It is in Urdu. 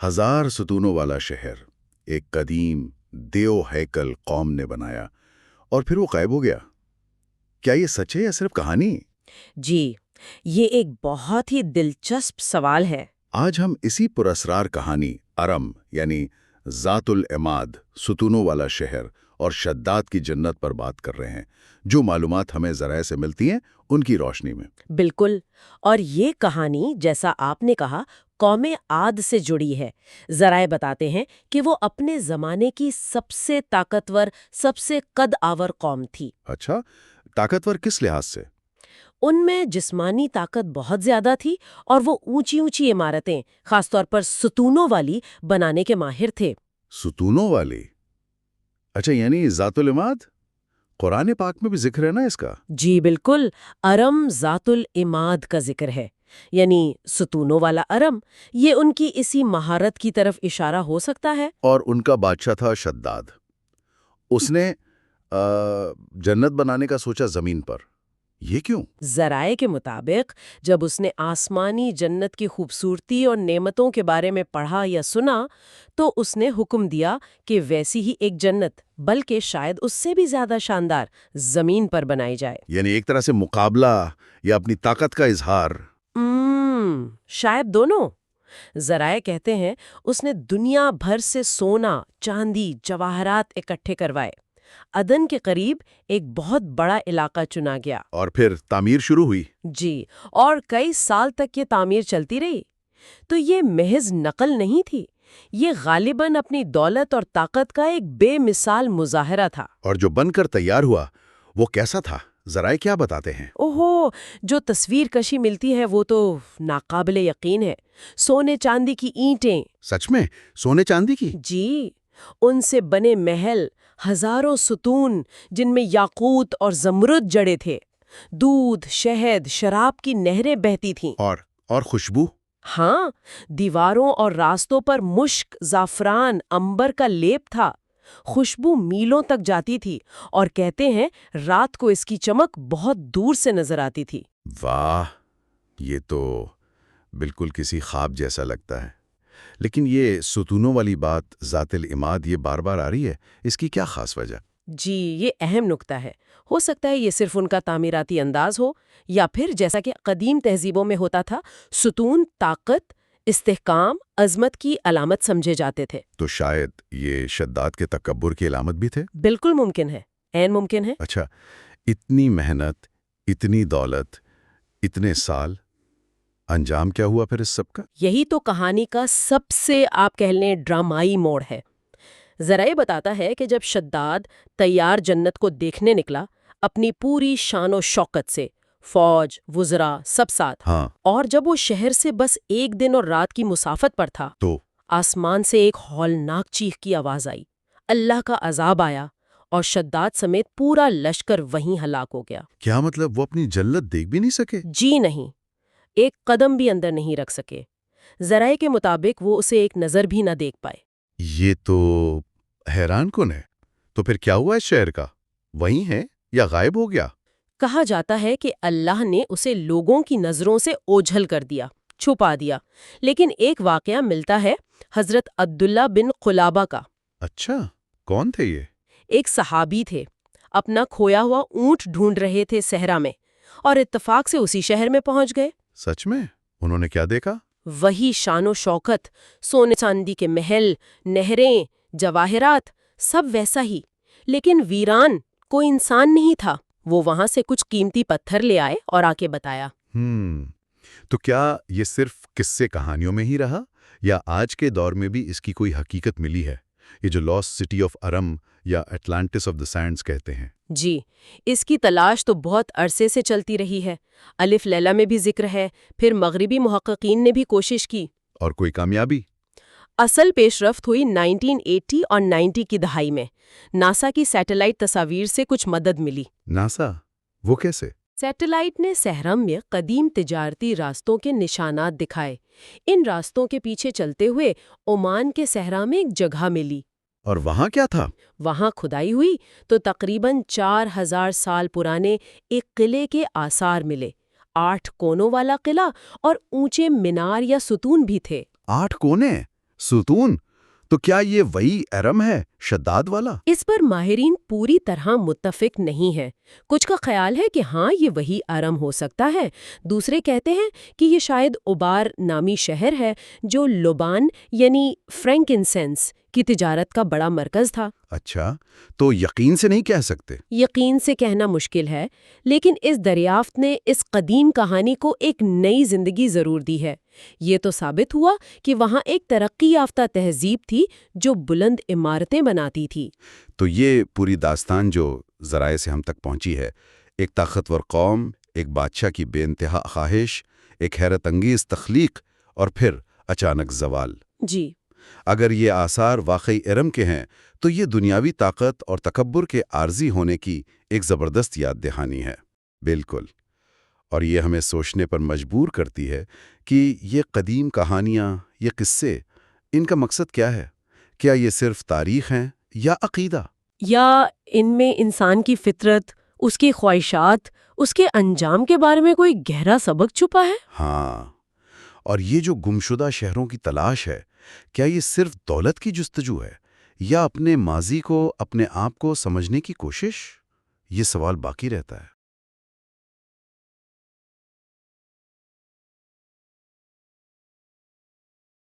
1000 ستونوں والا شہر، ایک قدیم دیو ہیکل قوم نے بنایا اور پھر وہ غائب ہو گیا۔ کیا یہ سچ ہے یا صرف کہانی؟ جی، یہ ایک بہت ہی دلچسپ سوال ہے۔ آج ہم اسی پراسرار کہانی ارم یعنی ذات العماد، ستونوں والا شہر اور شداد کی جنت پر بات کر رہے ہیں، جو معلومات ہمیں ذرائع سے ملتی ہیں ان کی روشنی میں۔ بالکل، اور یہ کہانی جیسا آپ نے کہا قوم عاد سے جڑی ہے۔ ذرائع بتاتے ہیں کہ وہ اپنے زمانے کی سب سے طاقتور، سب سے قد آور قوم تھی۔ اچھا، طاقتور کس لحاظ سے؟ ان میں جسمانی طاقت بہت زیادہ تھی اور وہ اونچی اونچی عمارتیں، خاص طور پر ستونوں والی، بنانے کے ماہر تھے۔ ستونوں والی؟ اچھا، یعنی ذات العماد؟ قرآن پاک میں بھی ذکر ہے نا اس کا؟ جی بالکل، ارم ذات العماد کا ذکر ہے، یعنی ستونوں والا ارم۔ یہ ان کی اسی مہارت کی طرف اشارہ ہو سکتا ہے۔ اور ان کا بادشاہ تھا شداد۔ اس نے جنت بنانے کا سوچا زمین پر، یہ کیوں؟ ذرائع کے مطابق جب اس نے آسمانی جنت کی خوبصورتی اور نعمتوں کے بارے میں پڑھا یا سنا تو اس نے حکم دیا کہ ویسی ہی ایک جنت، بلکہ شاید اس سے بھی زیادہ شاندار، زمین پر بنائی جائے۔ یعنی ایک طرح سے مقابلہ یا اپنی طاقت کا اظہار؟ شاید دونوں۔ ذرائع کہتے ہیں اس نے دنیا بھر سے سونا، چاندی، جواہرات اکٹھے کروائے۔ عدن کے قریب ایک بہت بڑا علاقہ چنا گیا۔ اور پھر تعمیر شروع ہوئی؟ جی، اور کئی سال تک یہ تعمیر چلتی رہی۔ تو یہ محض نقل نہیں تھی، یہ غالباً اپنی دولت اور طاقت کا ایک بے مثال مظاہرہ تھا۔ اور جو بن کر تیار ہوا وہ کیسا تھا؟ ذرائع کیا بتاتے ہیں؟ اوہو، جو تصویر کشی ملتی ہے وہ تو ناقابل یقین ہے۔ سونے چاندی کی اینٹیں۔ سچ میں سونے چاندی کی؟ جی، ان سے بنے محل، ہزاروں ستون جن میں یاقوت اور زمرد جڑے تھے، دودھ، شہد، شراب کی نہریں بہتی تھیں۔ اور خوشبو؟ ہاں، دیواروں اور راستوں پر مشک، زعفران، عنبر کا لیپ تھا۔ خوشبو میلوں تک جاتی تھی اور کہتے ہیں رات کو اس کی چمک بہت دور سے نظر آتی تھی۔ واہ، یہ تو بالکل کسی خواب جیسا لگتا ہے۔ لیکن یہ ستونوں والی بات، ذات العماد، یہ بار بار آ رہی ہے، اس کی کیا خاص وجہ؟ جی، یہ اہم نکتہ ہے۔ ہو سکتا ہے یہ صرف ان کا تعمیراتی انداز ہو، یا پھر جیسا کہ قدیم تہذیبوں میں ہوتا تھا، ستون طاقت، استحکام، عظمت کی علامت سمجھے جاتے تھے۔ تو شاید یہ شداد کے تکبر کی علامت بھی تھے؟ بالکل ممکن ہے، عین ممکن ہے۔ اچھا، اتنی محنت، اتنی دولت، اتنے سال، انجام کیا ہوا پھر اس سب کا؟ یہی تو کہانی کا سب سے آپ کہہ لیں ڈرامائی موڑ ہے۔ ذرائع بتاتا ہے کہ جب شداد تیار جنت کو دیکھنے نکلا، اپنی پوری شان و شوکت سے، فوج، وزراء، سب ساتھ، ہاں، اور جب وہ شہر سے بس ایک دن اور رات کی مسافت پر تھا تو آسمان سے ایک ہولناک چیخ کی آواز آئی، اللہ کا عذاب آیا، اور شداد سمیت پورا لشکر وہیں ہلاک ہو گیا۔ کیا مطلب وہ اپنی جنت دیکھ بھی نہیں سکے؟ جی نہیں، ایک قدم بھی اندر نہیں رکھ سکے۔ ذرائع کے مطابق وہ اسے ایک نظر بھی نہ دیکھ پائے۔ یہ تو حیران کن ہے۔ تو پھر کیا ہوا اس شہر کا؟ وہیں ہے یا غائب ہو گیا؟ کہا جاتا ہے کہ اللہ نے اسے لوگوں کی نظروں سے اوجھل کر دیا، چھپا دیا، لیکن ایک واقعہ ملتا ہے حضرت عبداللہ بن قلابہ کا۔ اچھا، کون تھے یہ؟ ایک صحابی تھے، اپنا کھویا ہوا اونٹ ڈھونڈ رہے تھے صحرا میں، اور اتفاق سے اسی شہر میں پہنچ گئے۔ سچ میں؟ انہوں نے کیا دیکھا؟ وہی شان و شوکت، سونے چاندی کے محل، نہریں، جواہرات، سب ویسا ہی، لیکن ویران، کوئی انسان نہیں تھا۔ وہ وہاں سے کچھ قیمتی پتھر لے آئے اور آ کے بتایا۔ تو کیا یہ صرف قصے کہانیوں میں ہی رہا یا آج کے دور میں بھی اس کی کوئی حقیقت ملی ہے؟ یہ جو لاسٹ سٹی آف ارم یا اٹلانٹس آف دا سینڈز کہتے ہیں۔ جی، اس کی تلاش تو بہت عرصے سے چلتی رہی ہے۔ الف لیلا میں بھی ذکر ہے، پھر مغربی محققین نے بھی کوشش کی۔ اور کوئی کامیابی؟ اصل پیش رفت ہوئی 1980 اور 90 کی دہائی میں۔ ناسا کی سیٹلائٹ تصاویر سے کچھ مدد ملی۔ ناسا؟ وہ کیسے؟ سیٹلائٹ نے صحرا میں قدیم تجارتی راستوں کے نشانات دکھائے۔ ان راستوں کے پیچھے چلتے ہوئے عمان کے صحرا میں ایک جگہ ملی۔ اور وہاں کیا تھا؟ وہاں کھدائی ہوئی تو تقریباً 4000 سال پرانے ایک قلعے کے آثار ملے۔ 8 کونوں والا قلعہ اور اونچے مینار یا ستون بھی تھے۔ 8 کونے؟ ستون؟ تو کیا یہ وہی ارم ہے، شداد والا؟ اس پر ماہرین پوری طرح متفق نہیں ہیں۔ کچھ کا خیال ہے کہ ہاں یہ وہی ارم ہو سکتا ہے، دوسرے کہتے ہیں کہ یہ شاید ابار نامی شہر ہے جو لوبان یعنی فرینکنسنس کی تجارت کا بڑا مرکز تھا۔ اچھا، تو یقین سے نہیں کہہ سکتے؟ یقین سے کہنا مشکل ہے، لیکن اس دریافت نے اس قدیم کہانی کو ایک نئی زندگی ضرور دی ہے۔ یہ تو ثابت ہوا کہ وہاں ایک ترقی یافتہ تہذیب تھی جو بلند عمارتیں بناتی تھی۔ تو یہ پوری داستان جو ذرائع سے ہم تک پہنچی ہے، ایک طاقتور قوم، ایک بادشاہ کی بے انتہا خواہش، ایک حیرت انگیز تخلیق اور پھر اچانک زوال۔ جی، اگر یہ آثار واقعی ارم کے ہیں تو یہ دنیاوی طاقت اور تکبر کے عارضی ہونے کی ایک زبردست یاد دہانی ہے۔ بالکل، اور یہ ہمیں سوچنے پر مجبور کرتی ہے کہ یہ قدیم کہانیاں، یہ قصے، ان کا مقصد کیا ہے؟ کیا یہ صرف تاریخ ہیں یا عقیدہ؟ یا ان میں انسان کی فطرت، اس کی خواہشات، اس کے انجام کے بارے میں کوئی گہرا سبق چھپا ہے؟ ہاں، اور یہ جو گمشدہ شہروں کی تلاش ہے، کیا یہ صرف دولت کی جستجو ہے یا اپنے ماضی کو، اپنے آپ کو سمجھنے کی کوشش؟ یہ سوال باقی رہتا ہے۔